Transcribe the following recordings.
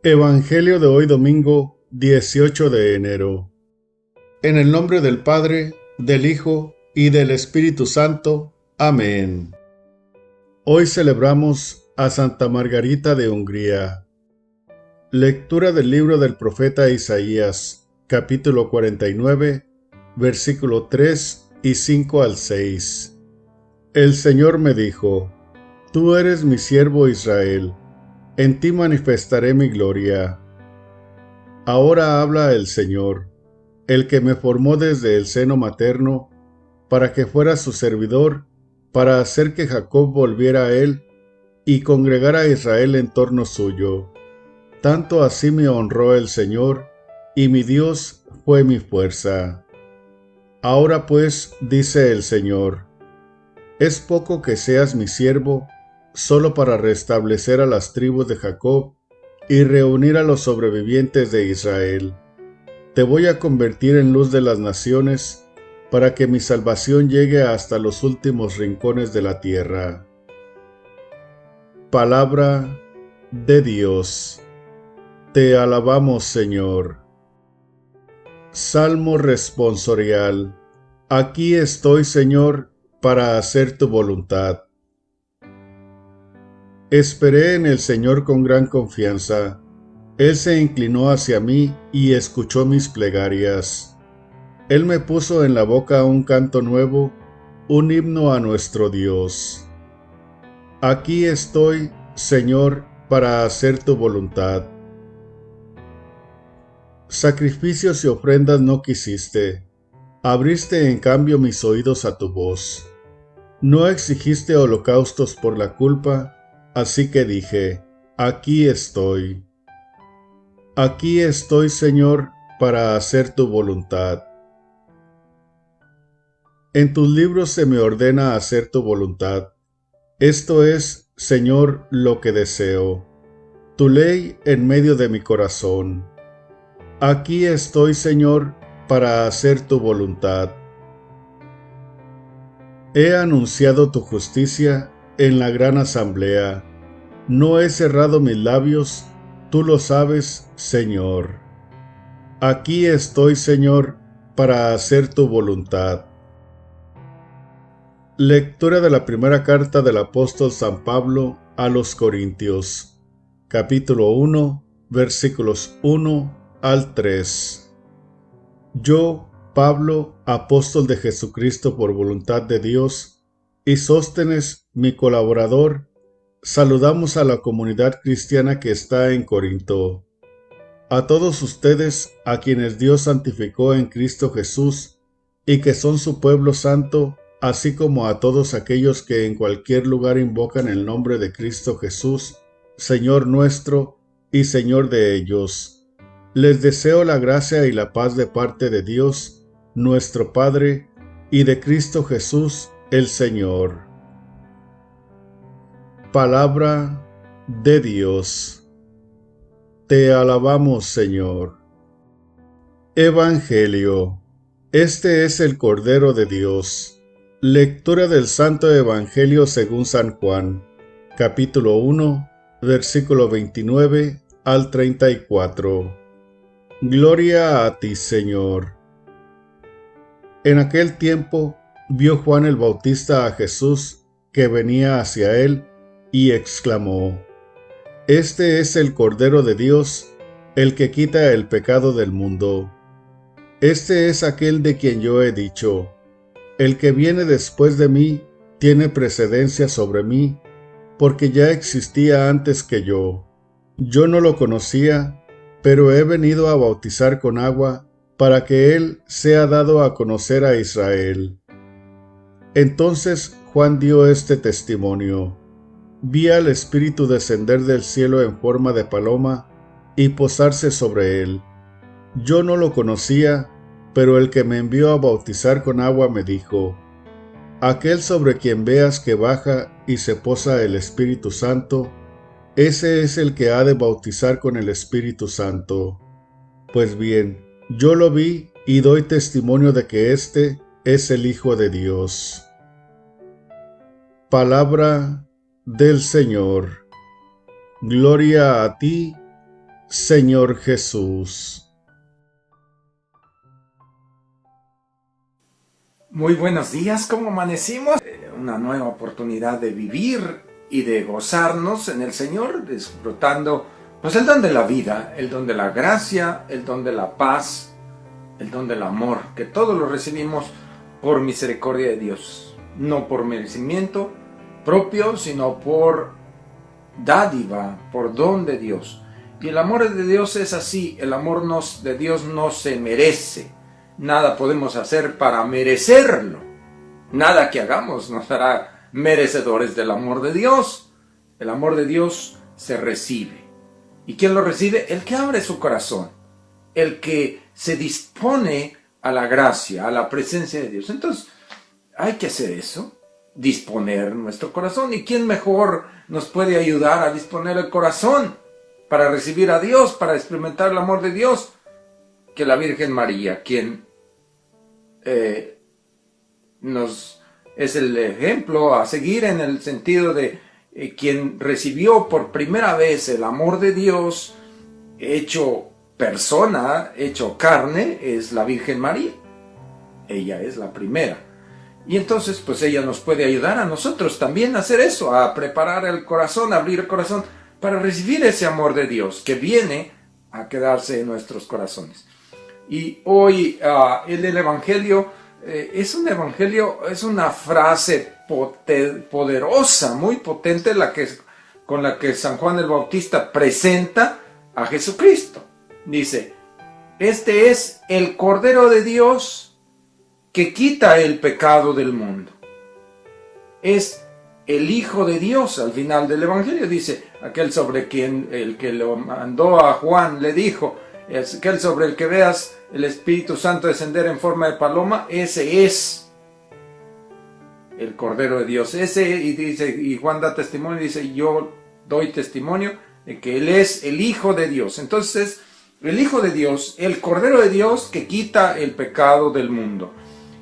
Evangelio de hoy domingo 18 de enero. En el nombre del Padre, del Hijo y del Espíritu Santo. Amén. Hoy celebramos a Santa Margarita de Hungría. Lectura del libro del profeta Isaías, capítulo 49, versículo 3 y 5 al 6. El Señor me dijo: Tú eres mi siervo Israel, en ti manifestaré mi gloria. Ahora habla el Señor, el que me formó desde el seno materno, para que fuera su servidor, para hacer que Jacob volviera a él y congregara a Israel en torno suyo. Tanto así me honró el Señor, y mi Dios fue mi fuerza. Ahora pues, dice el Señor, es poco que seas mi siervo, solo para restablecer a las tribus de Jacob y reunir a los sobrevivientes de Israel. Te voy a convertir en luz de las naciones, para que mi salvación llegue hasta los últimos rincones de la tierra. Palabra de Dios. Te alabamos, Señor. Salmo responsorial. Aquí estoy, Señor, para hacer tu voluntad. Esperé en el Señor con gran confianza. Él se inclinó hacia mí y escuchó mis plegarias. Él me puso en la boca un canto nuevo, un himno a nuestro Dios. Aquí estoy, Señor, para hacer tu voluntad. Sacrificios y ofrendas no quisiste, abriste en cambio mis oídos a tu voz. No exigiste holocaustos por la culpa, así que dije, aquí estoy. Aquí estoy, Señor, para hacer tu voluntad. En tus libros se me ordena hacer tu voluntad. Esto es, Señor, lo que deseo, tu ley en medio de mi corazón. Aquí estoy, Señor, para hacer tu voluntad. He anunciado tu justicia en la gran asamblea. No he cerrado mis labios, tú lo sabes, Señor. Aquí estoy, Señor, para hacer tu voluntad. Lectura de la primera carta del apóstol San Pablo a los Corintios, capítulo 1, versículos 1 al 3. Yo, Pablo, apóstol de Jesucristo por voluntad de Dios, y Sóstenes, mi colaborador, saludamos a la comunidad cristiana que está en Corinto. A todos ustedes, a quienes Dios santificó en Cristo Jesús, y que son su pueblo santo, así como a todos aquellos que en cualquier lugar invocan el nombre de Cristo Jesús, Señor nuestro y Señor de ellos. Les deseo la gracia y la paz de parte de Dios, nuestro Padre, y de Cristo Jesús, el Señor. Palabra de Dios. Te alabamos, Señor. Evangelio. Este es el Cordero de Dios. Lectura del Santo Evangelio según San Juan, capítulo 1, versículo 29 al 34. Gloria a ti, Señor. En aquel tiempo vio Juan el Bautista a Jesús que venía hacia él y exclamó: Este es el Cordero de Dios, el que quita el pecado del mundo. Este es aquel de quien yo he dicho: el que viene después de mí tiene precedencia sobre mí, porque ya existía antes que yo. Yo no lo conocía, pero he venido a bautizar con agua para que él sea dado a conocer a Israel. Entonces Juan dio este testimonio: Vi al Espíritu descender del cielo en forma de paloma y posarse sobre él. Yo no lo conocía, pero el que me envió a bautizar con agua me dijo: Aquel sobre quien veas que baja y se posa el Espíritu Santo, ese es el que ha de bautizar con el Espíritu Santo. Pues bien, yo lo vi y doy testimonio de que éste es el Hijo de Dios. Palabra del Señor. Gloria a ti, Señor Jesús. Muy buenos días, ¿cómo amanecimos? Una nueva oportunidad de vivir y de gozarnos en el Señor, disfrutando pues el don de la vida, el don de la gracia, el don de la paz, el don del amor, que todo lo recibimos por misericordia de Dios, no por merecimiento propio, sino por dádiva, por don de Dios. Y el amor de Dios es así, el amor de Dios no se merece. Nada podemos hacer para merecerlo. Nada que hagamos nos hará merecedores del amor de Dios. El amor de Dios se recibe. ¿Y quién lo recibe? El que abre su corazón. El que se dispone a la gracia, a la presencia de Dios. Entonces, hay que hacer eso. Disponer nuestro corazón. ¿Y quién mejor nos puede ayudar a disponer el corazón para recibir a Dios, para experimentar el amor de Dios, que la Virgen María, quien es el ejemplo a seguir en el sentido de quien recibió por primera vez el amor de Dios hecho persona, hecho carne, es la Virgen María. Ella es la primera. Y entonces pues ella nos puede ayudar a nosotros también a hacer eso, a preparar el corazón, a abrir el corazón para recibir ese amor de Dios que viene a quedarse en nuestros corazones. Y hoy el Evangelio es una frase poderosa, muy potente, con la que San Juan el Bautista presenta a Jesucristo. Dice, este es el Cordero de Dios que quita el pecado del mundo. Es el Hijo de Dios. Al final del Evangelio dice, aquel sobre quien el que lo mandó a Juan le dijo, aquel sobre el que veas el Espíritu Santo descender en forma de paloma, ese es el Cordero de Dios. Y Juan da testimonio y dice, yo doy testimonio de que Él es el Hijo de Dios. Entonces, el Hijo de Dios, el Cordero de Dios que quita el pecado del mundo.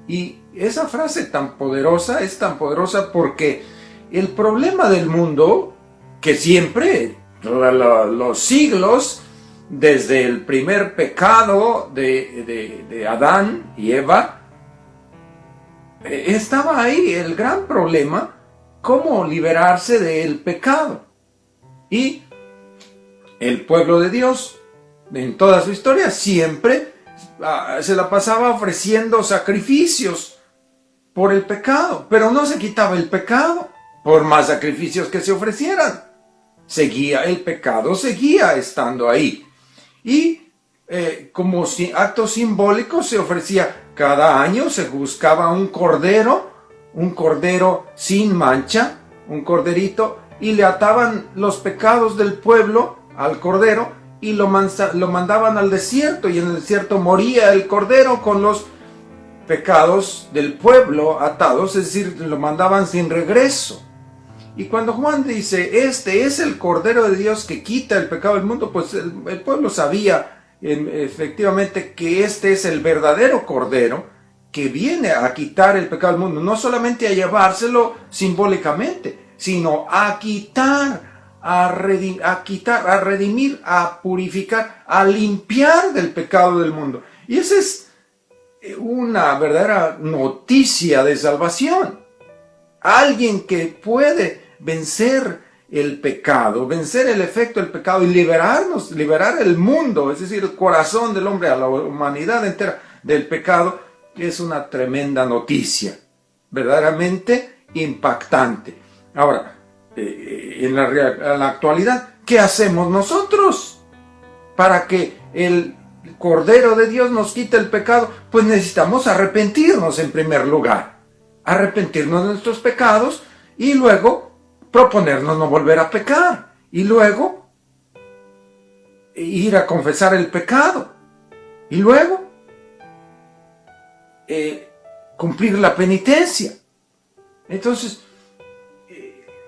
Y esa frase tan poderosa es tan poderosa porque el problema del mundo, que siempre, los siglos, desde el primer pecado de Adán y Eva, estaba ahí el gran problema, cómo liberarse del pecado. Y el pueblo de Dios, en toda su historia, siempre se la pasaba ofreciendo sacrificios por el pecado, pero no se quitaba el pecado por más sacrificios que se ofrecieran. El pecado seguía estando ahí. Y como acto simbólico se ofrecía cada año, se buscaba un cordero sin mancha, un corderito, y le ataban los pecados del pueblo al cordero y lo mandaban al desierto, y en el desierto moría el cordero con los pecados del pueblo atados, es decir, lo mandaban sin regreso. Y cuando Juan dice, este es el Cordero de Dios que quita el pecado del mundo, pues el pueblo sabía efectivamente que este es el verdadero Cordero que viene a quitar el pecado del mundo, no solamente a llevárselo simbólicamente, sino a quitar, a redimir, a purificar, a limpiar del pecado del mundo. Y esa es una verdadera noticia de salvación. Alguien que puede vencer el pecado, vencer el efecto del pecado y liberar el mundo, es decir, el corazón del hombre, a la humanidad entera del pecado, es una tremenda noticia, verdaderamente impactante. Ahora, en la actualidad, ¿qué hacemos nosotros para que el Cordero de Dios nos quite el pecado? Pues necesitamos arrepentirnos en primer lugar, arrepentirnos de nuestros pecados y luego proponernos no volver a pecar y luego ir a confesar el pecado y luego cumplir la penitencia. Entonces,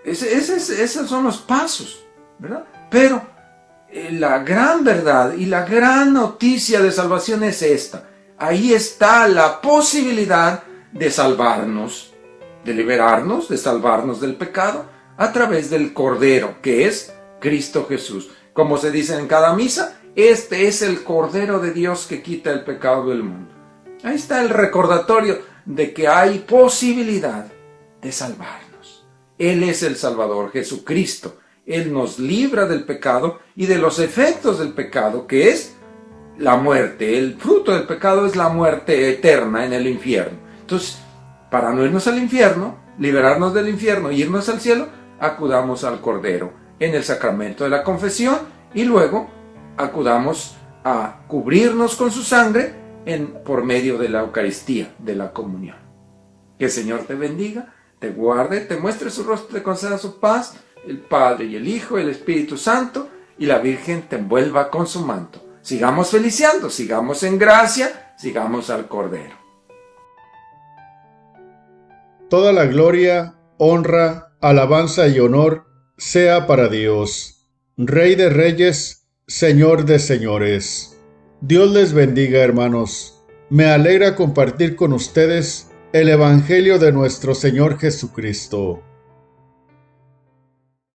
esos son los pasos, ¿verdad? Pero la gran verdad y la gran noticia de salvación es esta. Ahí está la posibilidad de salvarnos, de liberarnos, de salvarnos del pecado a través del Cordero, que es Cristo Jesús. Como se dice en cada misa, Este es el Cordero de Dios que quita el pecado del mundo. Ahí está el recordatorio de que hay posibilidad de salvarnos. Él es el Salvador, Jesucristo. Él nos libra del pecado y de los efectos del pecado, que es la muerte. El fruto del pecado es la muerte eterna en el infierno. Entonces, para no irnos al infierno, liberarnos del infierno e irnos al cielo, acudamos al Cordero en el sacramento de la confesión y luego acudamos a cubrirnos con su sangre por medio de la Eucaristía, de la comunión. Que el Señor te bendiga, te guarde, te muestre su rostro, te conceda su paz, el Padre y el Hijo, el Espíritu Santo, y la Virgen te envuelva con su manto. Sigamos feliciando, sigamos en gracia, sigamos al Cordero. Toda la gloria, honra, alabanza y honor sea para Dios, Rey de reyes, Señor de señores. Dios les bendiga, hermanos. Me alegra compartir con ustedes el Evangelio de nuestro Señor Jesucristo.